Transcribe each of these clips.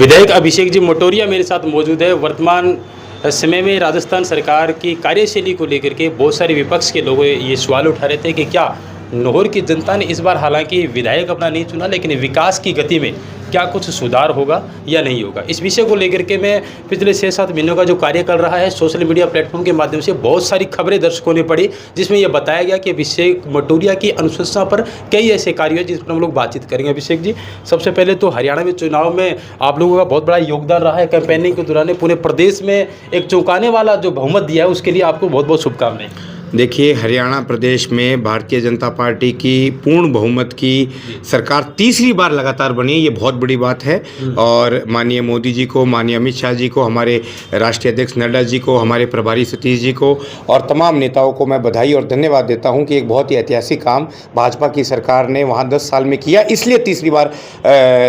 विधायक अभिषेक जी मोटोरिया मेरे साथ मौजूद है। वर्तमान समय में राजस्थान सरकार की कार्यशैली को लेकर के बहुत सारे विपक्ष के लोग ये सवाल उठा रहे थे कि क्या नौहर की जनता ने इस बार हालांकि विधायक अपना नहीं चुना, लेकिन विकास की गति में क्या कुछ सुधार होगा या नहीं होगा। इस विषय को लेकर के मैं पिछले 6-7 महीनों का जो कार्य कर रहा है सोशल मीडिया प्लेटफॉर्म के माध्यम से बहुत सारी खबरें दर्शकों ने पढ़ी, जिसमें यह बताया गया कि अभिषेक मोटोरिया की अनुशंसा पर कई ऐसे कार्य हैं जिस पर हम लोग बातचीत करेंगे। अभिषेक जी, सबसे पहले तो हरियाणा में चुनाव में आप लोगों का बहुत बड़ा योगदान रहा है। कैंपेनिंग के दौरान पूरे प्रदेश में एक चौंकाने वाला जो बहुमत दिया है उसके लिए आपको बहुत बहुत शुभकामनाएं। देखिए, हरियाणा प्रदेश में भारतीय जनता पार्टी की पूर्ण बहुमत की सरकार तीसरी बार लगातार बनी है, ये बहुत बड़ी बात है। और माननीय मोदी जी को, माननीय अमित शाह जी को, हमारे राष्ट्रीय अध्यक्ष नड्डा जी को, हमारे प्रभारी सतीश जी को और तमाम नेताओं को मैं बधाई और धन्यवाद देता हूं कि एक बहुत ही ऐतिहासिक काम भाजपा की सरकार ने वहां 10 साल में किया, इसलिए तीसरी बार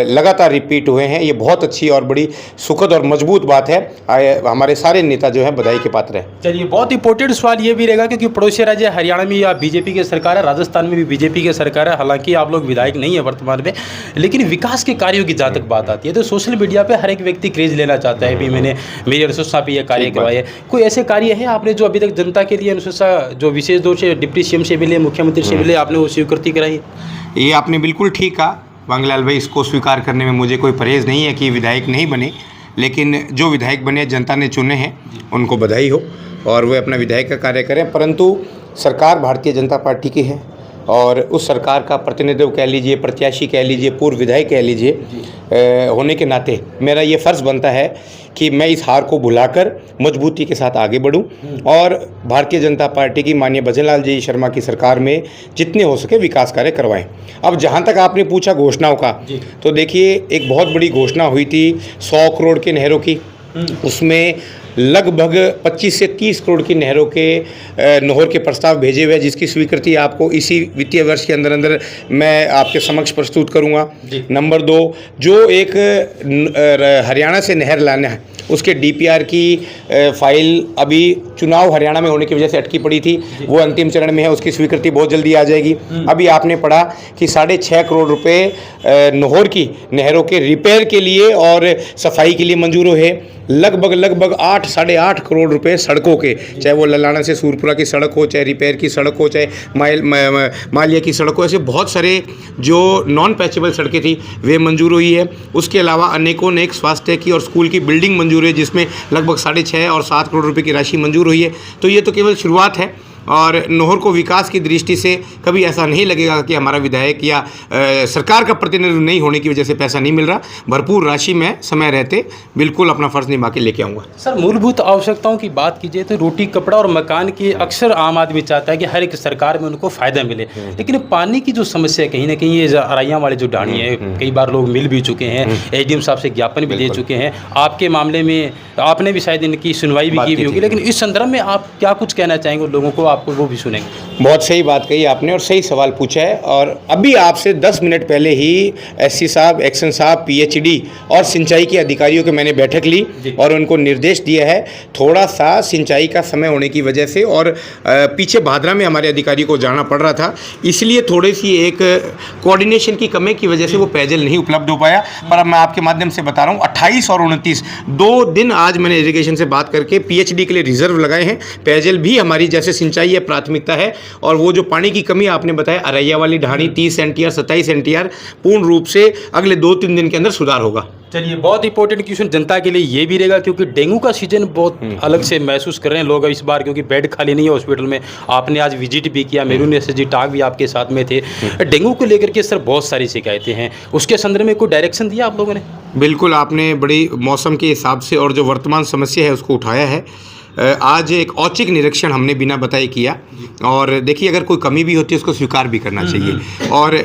लगातार रिपीट हुए हैं। ये बहुत अच्छी और बड़ी सुखद और मजबूत बात है। हमारे सारे नेता जो है बधाई के पात्र हैं। चलिए, बहुत इंपॉर्टेंट सवाल ये भी रहेगा क्योंकि पड़ोसी राज्य हरियाणा में या बीजेपी की सरकार है, राजस्थान में भी बीजेपी की सरकार है। हालांकि आप लोग विधायक नहीं है वर्तमान में, लेकिन विकास के कार्यों की जहाँ तक बात आती है तो सोशल मीडिया पे हर एक व्यक्ति क्रेज लेना चाहता है। भी मैंने मेरी अनुशंसा पे ये कार्य करवाए है। कोई ऐसे कार्य है आपने जो अभी तक जनता के लिए अनुशंसा जो विशेष तौर से डिप्टी सीएम से मिले, मुख्यमंत्री से मिले, आपने वो स्वीकृति कराई? ये आपने बिल्कुल ठीक कहा वांगलाल भाई, इसको स्वीकार करने में मुझे कोई परहेज नहीं है कि विधायक नहीं बने, लेकिन जो विधायक बने जनता ने चुने हैं उनको बधाई हो और वे अपना विधायक का कार्य करें। परंतु सरकार भारतीय जनता पार्टी की है और उस सरकार का प्रतिनिधित्व कह लीजिए, प्रत्याशी कह लीजिए, पूर्व विधायक कह लीजिए, होने के नाते मेरा ये फ़र्ज़ बनता है कि मैं इस हार को भुलाकर मजबूती के साथ आगे बढ़ूं और भारतीय जनता पार्टी की माननीय भजनलाल जी शर्मा की सरकार में जितने हो सके विकास कार्य करवाएं। अब जहां तक आपने पूछा घोषणाओं का, तो देखिए एक बहुत बड़ी घोषणा हुई थी 100 करोड़ की नहरों की। उसमें लगभग 25 से 30 करोड़ की नहरों के नहर के प्रस्ताव भेजे हुए हैं, जिसकी स्वीकृति आपको इसी वित्तीय वर्ष के अंदर अंदर मैं आपके समक्ष प्रस्तुत करूंगा। नंबर 2, जो एक हरियाणा से नहर लाना है उसके डीपीआर की फाइल अभी चुनाव हरियाणा में होने की वजह से अटकी पड़ी थी, वो अंतिम चरण में है, उसकी स्वीकृति बहुत जल्दी आ जाएगी। अभी आपने पढ़ा कि 6.5 करोड़ रुपए नहर की नहरों के रिपेयर के लिए और सफाई के लिए मंजूर हुए। लगभग 8-8.5 करोड़ रुपए सड़कों के, चाहे वो ललाना से सूरपुरा की सड़क हो, चाहे रिपेयर की सड़क हो, चाहे मालिया की सड़क हो, ऐसे बहुत सारे जो नॉन पैचेबल सड़कें थी वे मंजूर हुई है। उसके अलावा अनेकों ने एक स्वास्थ्य की और स्कूल की बिल्डिंग मंजूर है, जिसमें लगभग 6.5 और 7 करोड़ रुपए की राशि मंजूर हुई है। तो ये तो केवल शुरुआत है और नहर को विकास की दृष्टि से कभी ऐसा नहीं लगेगा कि हमारा विधायक या सरकार का प्रतिनिधित्व नहीं होने की वजह से पैसा नहीं मिल रहा। भरपूर राशि में समय रहते बिल्कुल अपना फ़र्ज़ निभा के लेके आऊँगा। सर, मूलभूत आवश्यकताओं की बात कीजिए तो रोटी, कपड़ा और मकान की अक्सर आम आदमी चाहता है कि हर एक सरकार में उनको फ़ायदा मिले, लेकिन पानी की जो समस्या है कहीं ना कहीं ये अरैया वाले जो ढाणी है, कई बार लोग मिल भी चुके हैं, एसडीएम साहब से ज्ञापन भी दे चुके हैं। आपके मामले में आपने भी शायद इनकी सुनवाई भी की होगी, लेकिन इस संदर्भ में आप क्या कुछ कहना चाहेंगे लोगों को? आपको वो भी सुनेंगे। बहुत सही बात कही आपने और सही सवाल पूछा है। और अभी आपसे 10 मिनट पहले ही एससी साहब, एक्शन साहब, पीएचडी और सिंचाई के अधिकारियों की मैंने बैठक ली और उनको निर्देश दिया है। थोड़ा सा सिंचाई का समय होने की वजह से और पीछे भादरा में हमारे अधिकारियों को जाना पड़ रहा था, इसलिए थोड़ी सी एक कोऑर्डिनेशन की कमी की वजह से वो पेयजल नहीं उपलब्ध हो पाया। पर अब मैं आपके माध्यम से बता रहा हूँ 28 और 29 2 दिन आज मैंने इरिगेशन से बात करके पीएचडी के लिए रिजर्व लगाए हैं। पेयजल भी हमारी जैसे सिंचाई है प्राथमिकता है और वो जो पानी की कमी आपने बताया अरैया वाली ढाणी 30 एनटीआर 27 एनटीआर पूर्ण रूप से अगले 2-3 दिन के अंदर सुधार होगा। चलिए, बहुत इंपॉर्टेंट क्वेश्चन जनता के लिए ये भी रहेगा क्योंकि डेंगू का सीजन बहुत अलग से महसूस कर रहे हैं लोग इस बार, क्योंकि बेड खाली नहीं है हॉस्पिटल में। आपने आज विजिट भी किया, मेरून एसएसजी टाग भी आपके साथ में थे। डेंगू को लेकर के सर बहुत सारी शिकायतें हैं, उसके संदर्भ में कोई डायरेक्शन दिया आप लोगों ने? बिल्कुल, आपने बड़ी मौसम के हिसाब से और जो वर्तमान समस्या है उसको उठाया है। आज एक औचक निरीक्षण हमने बिना बताए किया और देखिए अगर कोई कमी भी होती है उसको स्वीकार भी करना चाहिए। और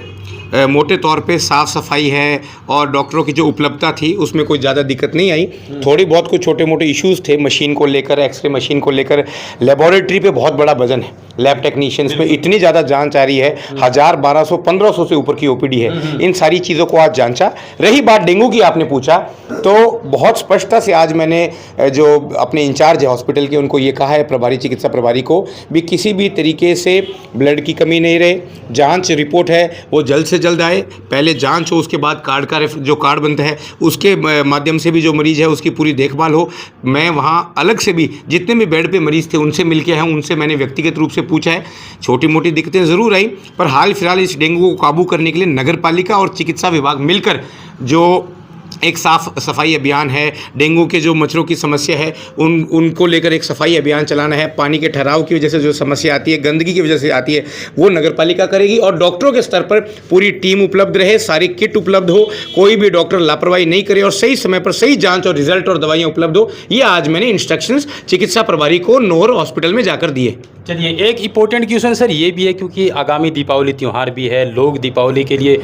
मोटे तौर पे साफ़ सफाई है और डॉक्टरों की जो उपलब्धता थी उसमें कोई ज़्यादा दिक्कत नहीं आई। थोड़ी बहुत कुछ छोटे मोटे इश्यूज़ थे, मशीन को लेकर, एक्सरे मशीन को लेकर। लेबॉरेटरी पे बहुत बड़ा वजन है, लैब टेक्नीशियंस में इतनी ज़्यादा जांच आ रही है, 1000, 1200, 1500 से ऊपर की ओपीडी है। इन सारी चीज़ों को आज जांचा। रही बात डेंगू की आपने पूछा, तो बहुत स्पष्टता से आज मैंने जो अपने इंचार्ज है हॉस्पिटल के उनको ये कहा है, प्रभारी चिकित्सा प्रभारी को भी, किसी भी तरीके से ब्लड की कमी नहीं रहे। जाँच रिपोर्ट है वो जल्द से जल्द आए, पहले जांच हो, उसके बाद कार्ड का जो कार्ड बनता है उसके माध्यम से भी जो मरीज़ है उसकी पूरी देखभाल हो। मैं वहाँ अलग से भी जितने भी बेड पे मरीज़ थे उनसे मिल के आया हूँ, उनसे मैंने व्यक्तिगत रूप से पूछा है। छोटी मोटी दिक्कतें ज़रूर आई, पर हाल फिलहाल इस डेंगू को काबू करने के लिए नगर पालिका और चिकित्सा विभाग मिलकर जो एक साफ सफाई अभियान है, डेंगू के जो मच्छरों की समस्या है उनको लेकर एक सफाई अभियान चलाना है। पानी के ठहराव की वजह से जो समस्या आती है, गंदगी की वजह से आती है, वो नगर पालिका करेगी और डॉक्टरों के स्तर पर पूरी टीम उपलब्ध रहे, सारी किट उपलब्ध हो, कोई भी डॉक्टर लापरवाही नहीं करे और सही समय पर सही जांच और रिजल्ट और दवाइयाँ उपलब्ध हो। ये आज मैंने इंस्ट्रक्शंस चिकित्सा प्रभारी को नोहर हॉस्पिटल में जाकर दिए। चलिए, एक इम्पोर्टेंट क्वेश्चन सर ये भी है, क्योंकि आगामी दीपावली त्यौहार भी है, लोग दीपावली के लिए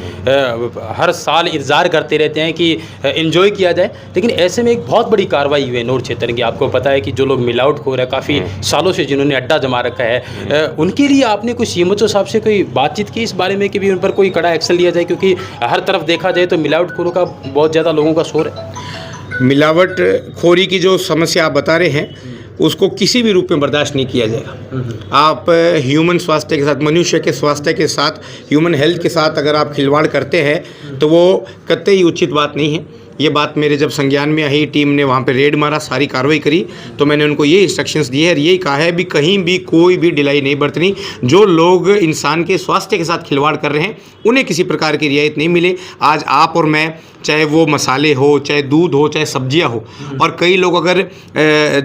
हर साल इंतज़ार करते रहते हैं कि एंजॉय किया जाए, लेकिन ऐसे में एक बहुत बड़ी कार्रवाई हुई है नोर क्षेत्र की। आपको पता है कि जो लोग मिलावटखोर है, काफ़ी सालों से जिन्होंने अड्डा जमा रखा है, उनके लिए आपने कुछ सीएमओ साहब से कोई बातचीत की इस बारे में कि भी उन पर कोई कड़ा एक्शन लिया जाए, क्योंकि हर तरफ देखा जाए तो मिलावटखोरों का बहुत ज़्यादा लोगों का शोर है। मिलावटखोरी की जो समस्या आप बता रहे हैं उसको किसी भी रूप में बर्दाश्त नहीं किया जाएगा। आप ह्यूमन स्वास्थ्य के साथ, मनुष्य के स्वास्थ्य के साथ, ह्यूमन हेल्थ के साथ अगर आप खिलवाड़ करते हैं तो वो कतई उचित बात नहीं है। ये बात मेरे जब संज्ञान में आई, टीम ने वहाँ पे रेड मारा, सारी कार्रवाई करी, तो मैंने उनको ये इंस्ट्रक्शंस दिए और यही कहा है भी कहीं भी कोई भी ढिलाई नहीं बरतनी। जो लोग इंसान के स्वास्थ्य के साथ खिलवाड़ कर रहे हैं उन्हें किसी प्रकार की रियायत नहीं मिले। आज आप और मैं, चाहे वो मसाले हो, चाहे दूध हो, चाहे सब्जियां हो, और कई लोग अगर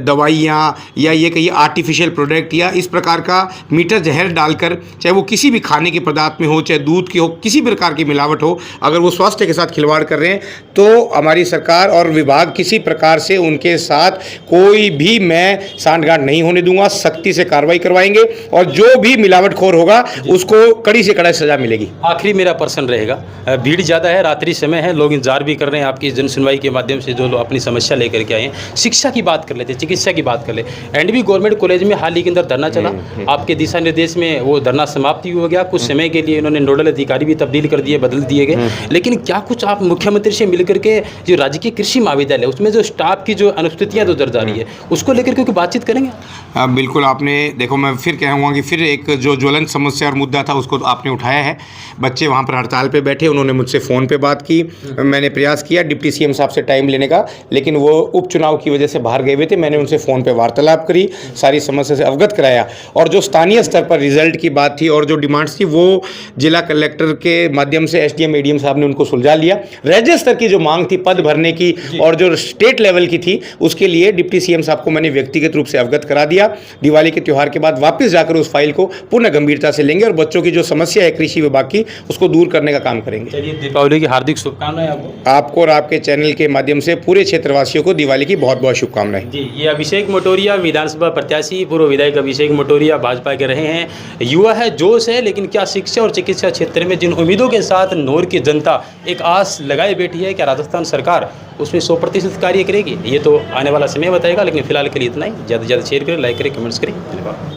दवाइयाँ या ये कहिए आर्टिफिशियल प्रोडक्ट या इस प्रकार का मीठा जहर डालकर, चाहे वो किसी भी खाने के पदार्थ में हो, चाहे दूध की हो, किसी प्रकार की मिलावट हो, अगर वो स्वास्थ्य के साथ खिलवाड़ कर रहे हैं तो हमारी सरकार और विभाग किसी प्रकार से उनके साथ कोई भी मैं सांठगांठ नहीं होने दूंगा, सख्ती से कार्रवाई करवाएंगे और जो भी मिलावटखोर होगा उसको कड़ी से कड़ा सजा मिलेगी। आखिरी मेरा प्रश्न रहेगा, भीड़ ज़्यादा है, रात्रि समय है, लोग इंतजार भी कर रहे हैं आपकी जन सुनवाई के माध्यम से, जो लोग अपनी समस्या लेकर के आए हैं। शिक्षा की बात कर लेते, चिकित्सा की बात कर ले। एनडीबी गवर्नमेंट कॉलेज में हाल ही के अंदर धरना चला, आपके दिशा निर्देश में वो धरना समाप्ति हो गया, कुछ समय के लिए इन्होंने नोडल अधिकारी भी तब्दील कर दिए, बदल दिए गए, लेकिन क्या कुछ आप मुख्यमंत्री से मिलकर के जो राजकीय कृषि महाविद्यालय उसमें जो स्टाफ की जो अनुपस्थितियाँ जो दर्ज आ रही है उसको लेकर के बातचीत करेंगे? बिल्कुल, आपने देखो, मैं फिर कहूँगा कि फिर एक जो ज्वलंत समस्या और मुद्दा था उसको आपने उठाया है। बच्चे वहाँ पर हड़ताल पे बैठे, उन्होंने मुझसे फ़ोन पे बात की, मैंने प्रयास किया डिप्टी सीएम साहब से टाइम लेने का, लेकिन वो उपचुनाव की वजह से बाहर गए हुए थे। मैंने उनसे फ़ोन पे वार्तालाप करी, सारी समस्या से अवगत कराया और जो स्थानीय स्तर पर रिजल्ट की बात थी और जो डिमांड्स थी वो जिला कलेक्टर के माध्यम से एसडीएम एडीएम साहब ने उनको सुलझा लिया। राज्य स्तर की जो मांग थी पद भरने की और जो स्टेट लेवल की थी उसके लिए डिप्टी सीएम साहब को मैंने व्यक्तिगत रूप से अवगत करा दिया। दिवाली के त्यौहार के बाद वापस जाकर उस फाइल को पुनः गंभीरता से लेंगे और बच्चों की जो समस्या है कृषि विभाग की उसको दूर करने का काम करेंगे। चलिए, दीपावली की हार्दिक शुभकामनाएं आपको और आपके चैनल के माध्यम से पूरे क्षेत्रवासियों को दिवाली की बहुत बहुत शुभकामनाएं। जी, ये अभिषेक मोटोरिया विधानसभा प्रत्याशी, पूर्व विधायक अभिषेक मोटोरिया भाजपा के रहे हैं। युवा है, जोश है, लेकिन क्या शिक्षा और चिकित्सा क्षेत्र में जिन उम्मीदों के साथ नोर की जनता एक आस लगाए बैठी है, क्या राजस्थान सरकार उसमें 100% कार्य करेगी? ये तो आने वाला समय बताएगा, लेकिन फिलहाल के लिए इतना ही। ज़्यादा से ज़्यादा शेयर करें, लाइक करें, कमेंट्स करें। धन्यवाद।